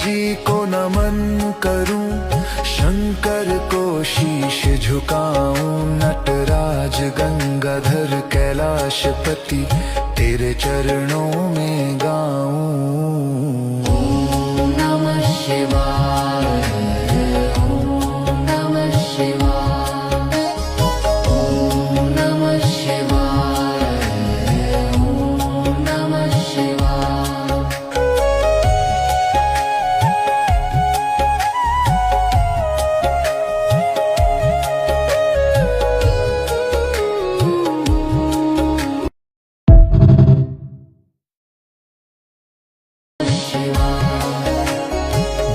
जी को नमन करूं, शंकर को शीश झुकाऊं, नटराज गंगाधर कैलाशपति तेरे चरणों में गाऊं। ओम नमः शिवाय, ओम नमः शिवाय, ओम नमः शिवाय, ओम नमः शिवाय।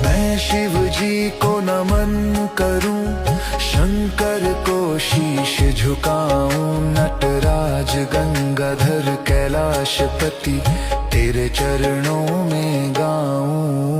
मैं शिव जी को नमन करूं, शंकर को शीश झुकाऊं, नटराज गंगाधर कैलाशपति तेरे चरणों में गाऊं।